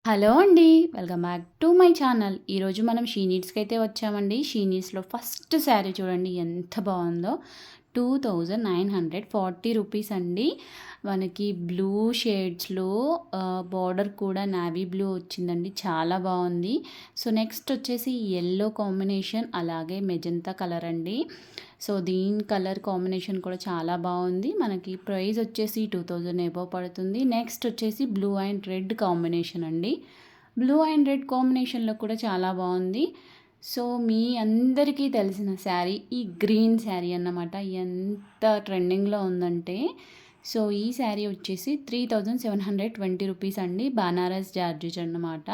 Hello అండి. Welcome back to my channel. ఈరోజు మనం షీ నీడ్స్‌కి అయితే వచ్చామండి. షీ నీడ్స్‌లో ఫస్ట్ శారీ చూడండి ఎంత బాగుందో. 2940 రూపీస్ అండి. మనకి బ్లూ షేడ్స్‌లో బార్డర్ కూడా నావీ బ్లూ వచ్చిందండి. చాలా బాగుంది. సో నెక్స్ట్ వచ్చేసి యెల్లో కాంబినేషన్ అలాగే మెజంతా కలర్ అండి. సో దీని కలర్ కాంబినేషన్ కూడా చాలా బాగుంది. మనకి ప్రైస్ వచ్చేసి 2000 ఎబోవ్ పడుతుంది. నెక్స్ట్ వచ్చేసి బ్లూ అండ్ రెడ్ కాంబినేషన్ అండి. బ్లూ అండ్ రెడ్ కాంబినేషన్లో కూడా చాలా బాగుంది. సో మీ అందరికీ తెలిసిన శారీ ఈ గ్రీన్ శారీ అన్నమాట. ఎంత ట్రెండింగ్లో ఉందంటే సో ఈ శారీ వచ్చేసి 3720 రూపీస్ అండి. బనారస్ జార్జెట్ అన్నమాట.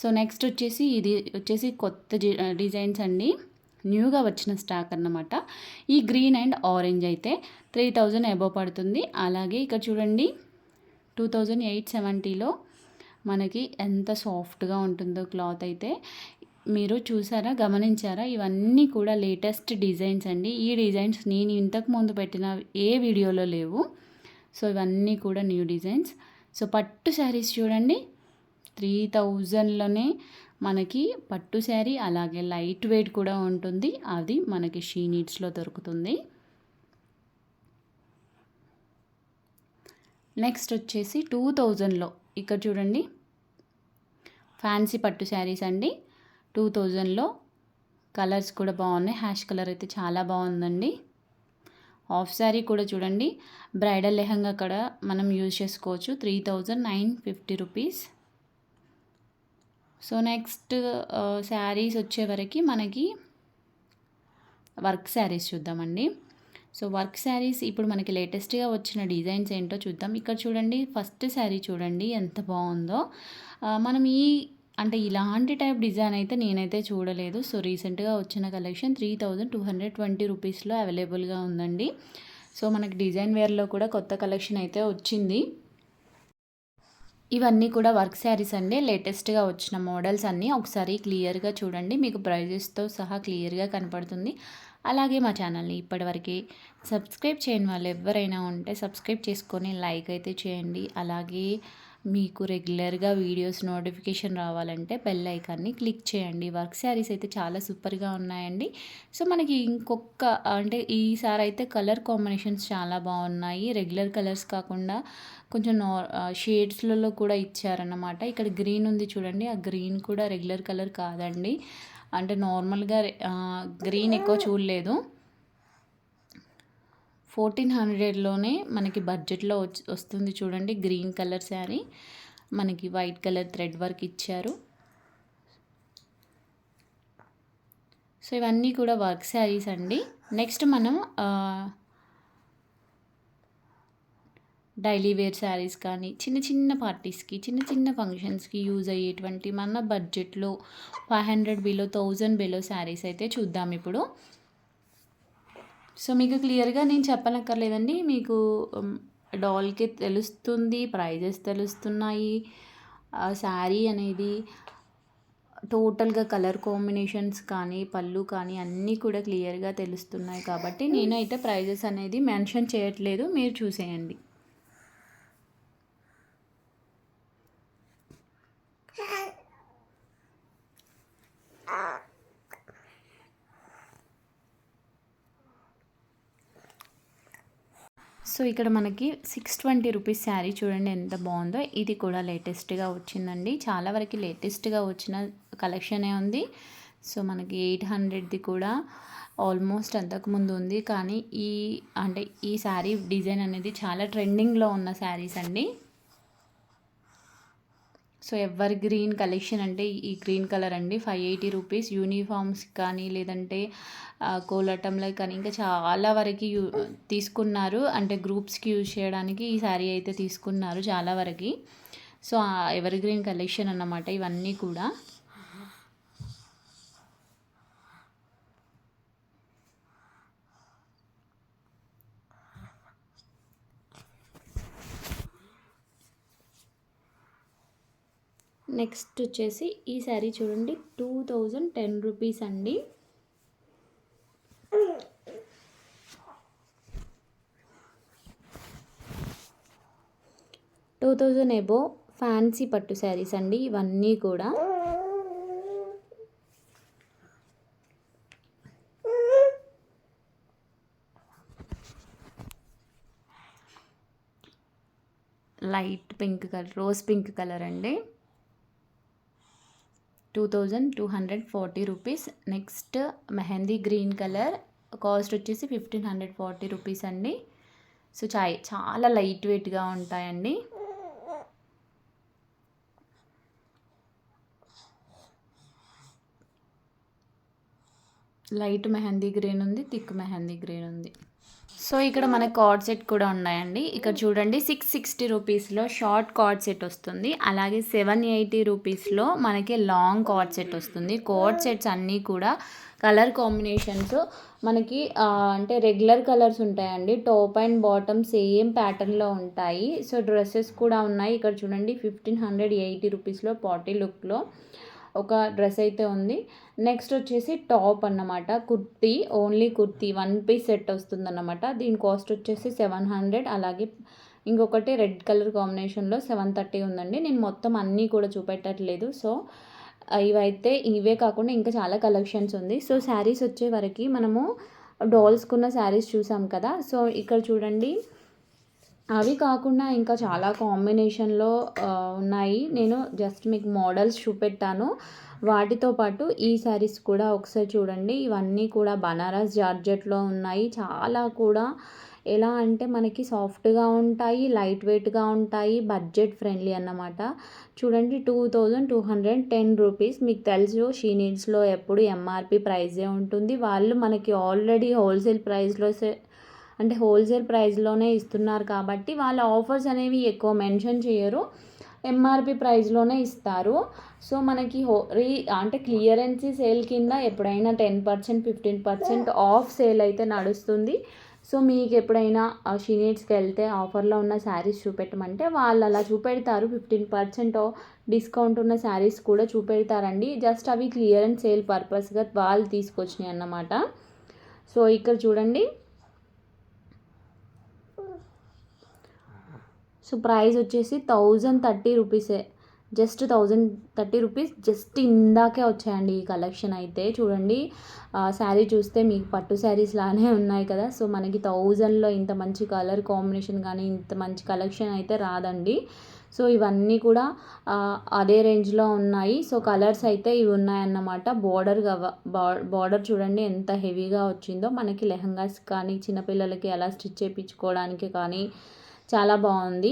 సో నెక్స్ట్ వచ్చేసి ఇది వచ్చేసి కొత్త డిజైన్స్ అండి. న్యూగా వచ్చిన స్టాక్ అన్నమాట. ఈ గ్రీన్ అండ్ ఆరెంజ్ అయితే 3000 అబోవ్ పడుతుంది. అలాగే ఇక్కడ చూడండి 2870లో మనకి ఎంత సాఫ్ట్గా ఉంటుందో క్లాత్ అయితే మీరు చూసారా, గమనించారా? ఇవన్నీ కూడా లేటెస్ట్ డిజైన్స్ అండి. ఈ డిజైన్స్ నేను ఇంతకు ముందు పెట్టిన ఏ వీడియోలో లేవు. సో ఇవన్నీ కూడా న్యూ డిజైన్స్. సో పట్టు శారీస్ చూడండి 3000లోనే మనకి పట్టు శారీ అలాగే లైట్ వెయిట్ కూడా ఉంటుంది. అది మనకి షీ నీడ్స్లో దొరుకుతుంది. నెక్స్ట్ వచ్చేసి 2000లో ఇక్కడ చూడండి ఫ్యాన్సీ పట్టు శారీస్ అండి. 2000లో కలర్స్ కూడా బాగున్నాయి. హ్యాష్ కలర్ అయితే చాలా బాగుందండి. హాఫ్ శారీ కూడా చూడండి బ్రైడల్ లెహంగా కూడా మనం యూజ్ చేసుకోవచ్చు. 3950 రూపీస్. సో నెక్స్ట్ శారీస్ వచ్చేవరకు మనకి వర్క్ శారీస్ చూద్దామండి. సో వర్క్ శారీస్ ఇప్పుడు మనకి లేటెస్ట్గా వచ్చిన డిజైన్స్ ఏంటో చూద్దాం. ఇక్కడ చూడండి ఫస్ట్ శారీ చూడండి ఎంత బాగుందో. మనం అంటే ఇలాంటి టైప్ డిజైన్ అయితే నేనైతే చూడలేదు. సో రీసెంట్గా వచ్చిన కలెక్షన్ 3220 రూపీస్లో అవైలబుల్గా ఉందండి. సో మనకి డిజైన్ వేర్లో కూడా కొత్త కలెక్షన్ అయితే వచ్చింది. ఇవన్నీ కూడా వర్క్ శారీస్ అండి. లేటెస్ట్గా వచ్చిన మోడల్స్ అన్నీ ఒకసారి క్లియర్గా చూడండి. మీకు ప్రైజెస్తో సహా క్లియర్గా కనపడుతుంది. అలాగే మా ఛానల్ని ఇప్పటివరకు సబ్స్క్రైబ్ చేయని వాళ్ళు ఎవరైనా ఉంటే సబ్స్క్రైబ్ చేసుకొని లైక్ అయితే చేయండి. అలాగే మీకు రెగ్యులర్గా వీడియోస్ నోటిఫికేషన్ రావాలంటే బెల్ ఐకాన్ని క్లిక్ చేయండి. వర్క్ శారీస్ అయితే చాలా సూపర్గా ఉన్నాయండి. సో మనకి ఇంకొక అంటే ఈసారి అయితే కలర్ కాంబినేషన్స్ చాలా బాగున్నాయి. రెగ్యులర్ కలర్స్ కాకుండా కొంచెం షేడ్స్లలో కూడా ఇచ్చారన్నమాట. ఇక్కడ గ్రీన్ ఉంది చూడండి. ఆ గ్రీన్ కూడా రెగ్యులర్ కలర్ కాదండి. అంటే నార్మల్గా గ్రీన్ ఎక్కువ చూడలేదు. 1400లోనే మనకి బడ్జెట్లో వస్తుంది చూడండి. గ్రీన్ కలర్ శారీ మనకి వైట్ కలర్ థ్రెడ్ వర్క్ ఇచ్చారు. సో ఇవన్నీ కూడా వర్క్ శారీస్ అండి. నెక్స్ట్ మనం డైలీ వేర్ శారీస్ కానీ చిన్న చిన్న పార్టీస్కి చిన్న చిన్న ఫంక్షన్స్కి యూజ్ అయ్యేటువంటి మన బడ్జెట్లో 500 బిలో 1000 బిలో శారీస్ అయితే చూద్దాం ఇప్పుడు. సో మీకు క్లియర్గా నేను చెప్పనక్కర్లేదండి. మీకు డాల్కి తెలుస్తుంది, ప్రైజెస్ తెలుస్తున్నాయి. శారీ అనేది టోటల్గా కలర్ కాంబినేషన్స్ కానీ పళ్ళు కానీ అన్నీ కూడా క్లియర్గా తెలుస్తున్నాయి. కాబట్టి నేనైతే ప్రైజెస్ అనేది మెన్షన్ చేయట్లేదు, మీరు చూసేయండి. సో ఇక్కడ మనకి 620 రూపీస్ శారీ చూడండి ఎంత బాగుందో. ఇది కూడా లేటెస్ట్గా వచ్చిందండి. చాలా వరకు లేటెస్ట్గా వచ్చిన కలెక్షనే ఉంది. సో మనకి 800ది కూడా ఆల్మోస్ట్ అంతకుముందు ఉంది. కానీ ఈ శారీ డిజైన్ అనేది చాలా ట్రెండింగ్లో ఉన్న శారీస్ అండి. సో ఎవర్ గ్రీన్ కలెక్షన్ అంటే ఈ గ్రీన్ కలర్ అండి. 580 రూపీస్. యూనిఫామ్స్ కానీ లేదంటే కోలాటంలో కానీ ఇంకా చాలా వరకు తీసుకున్నారు. అంటే గ్రూప్స్కి యూజ్ చేయడానికి ఈ శారీ అయితే తీసుకున్నారు చాలా వరకు. సో ఎవర్ గ్రీన్ కలెక్షన్ అన్నమాట ఇవన్నీ కూడా. నెక్స్ట్ వచ్చేసి ఈ శారీ చూడండి 2010 రూపీస్ అండి. 2000 ఎబో ఫ్యాన్సీ పట్టు శారీస్ అండి ఇవన్నీ కూడా. Light pink colour, rose pink colour అండి. 2240 rupees. Next mehndi green colour, cost వచ్చేసి 1540 రూపీస్ అండి. సో చాలా లైట్ వెయిట్గా ఉంటాయండి. లైట్ మెహందీ గ్రీన్ ఉంది, థిక్ మెహందీ గ్రీన్ ఉంది. సో ఇక్కడ మనకి కార్డ్ సెట్ కూడా ఉన్నాయండి. ఇక్కడ చూడండి 660 రూపీస్లో షార్ట్ కార్డ్ సెట్ వస్తుంది. అలాగే 780 రూపీస్లో మనకి లాంగ్ కార్డ్ సెట్ వస్తుంది. కార్డ్ సెట్స్ అన్నీ కూడా కలర్ కాంబినేషన్స్ మనకి అంటే రెగ్యులర్ కలర్స్ ఉంటాయండి. టాప్ అండ్ బాటమ్ సేమ్ ప్యాటర్న్లో ఉంటాయి. సో డ్రెస్సెస్ కూడా ఉన్నాయి. ఇక్కడ చూడండి 1580 రూపీస్లో పార్టీ లుక్లో ఒక డ్రెస్ అయితే ఉంది. నెక్స్ట్ వచ్చేసి టాప్ అన్నమాట, kurti, only kurti 1 piece set వస్తుందన్నమాట. దీని కాస్ట్ వచ్చేసి 700. అలాగే ఇంకొకటి రెడ్ కలర్ కాంబినేషన్లో 730 ఉందండి. నేను మొత్తం అన్నీ కూడా చూపెట్టట్లేదు. సో ఇవే కాకుండా ఇంకా చాలా కలెక్షన్స్ ఉంది. సో శారీస్ వచ్చే వరకు మనము డాల్స్కున్న శారీస్ చూసాం కదా. సో ఇక్కడ చూడండి అవి కాకుండా ఇంకా చాలా కాంబినేషన్లో ఉన్నాయి. నేను జస్ట్ మీకు మోడల్స్ చూపెట్టాను. వాటితో పాటు ఈ శారీస్ కూడా ఒకసారి చూడండి. ఇవన్నీ కూడా బనారస్ జార్జెట్లో ఉన్నాయి. చాలా కూడా ఎలా అంటే మనకి సాఫ్ట్గా ఉంటాయి, లైట్ వెయిట్గా ఉంటాయి, బడ్జెట్ ఫ్రెండ్లీ అన్నమాట. చూడండి 2210 రూపీస్. మీకు తెలుసు షీ నీడ్స్లో ఎప్పుడు ఎంఆర్పి ప్రైజే ఉంటుంది. వాళ్ళు మనకి ఆల్రెడీ హోల్సేల్ ప్రైస్లో అంటే హోల్సేల్ ప్రైస్లోనే ఇస్తున్నారు కాబట్టి వాళ్ళ ఆఫర్స్ అనేవి ఎక్కువ మెన్షన్ చేయరు, ఎంఆర్పి ప్రైస్లోనే ఇస్తారు. సో మనకి అంటే క్లియరెన్సీ సేల్ కింద ఎప్పుడైనా 10%, 15% ఆఫ్ సేల్ అయితే నడుస్తుంది. సో మీకు ఎప్పుడైనా షీ నీడ్స్కి వెళ్తే ఆఫర్లో ఉన్న శారీస్ చూపెట్టమంటే వాళ్ళు అలా చూపెడతారు. 15% డిస్కౌంట్ ఉన్న శారీస్ కూడా చూపెడతారండి. జస్ట్ అవి క్లియరెన్స్ సేల్ పర్పస్గా వాళ్ళు తీసుకొచ్చినాయి అన్నమాట. సో ఇక్కడ చూడండి, సో ప్రైస్ వచ్చేసి 1030 రూపీసే. Just 1030 rupees. జస్ట్ ఇందాకే వచ్చాయండి ఈ కలెక్షన్ అయితే. చూడండి శారీ చూస్తే మీకు పట్టు శారీస్ లానే ఉన్నాయి కదా. సో మనకి 1000లో ఇంత మంచి కలర్ కాంబినేషన్ కానీ ఇంత మంచి కలెక్షన్ అయితే రాదండి. సో ఇవన్నీ కూడా అదే రేంజ్లో ఉన్నాయి. సో కలర్స్ అయితే ఇవి ఉన్నాయన్నమాట. బార్డర్ చూడండి ఎంత హెవీగా వచ్చిందో. మనకి లెహంగాస్ కానీ చిన్నపిల్లలకి ఎలా స్టిచ్ చేయించుకోవడానికి కానీ చాలా బాగుంది.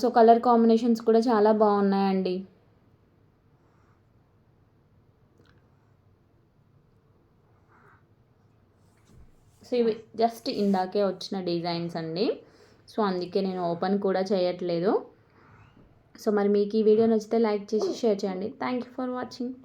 సో కలర్ కాంబినేషన్స్ కూడా చాలా బాగున్నాయండి. సో ఇవి జస్ట్ ఇందాకే వచ్చిన డిజైన్స్ అండి. సో అందుకే నేను ఓపెన్ కూడా చేయట్లేదు. సో మరి మీకు ఈ వీడియో నచ్చితే లైక్ చేసి షేర్ చేయండి. Thank you for watching.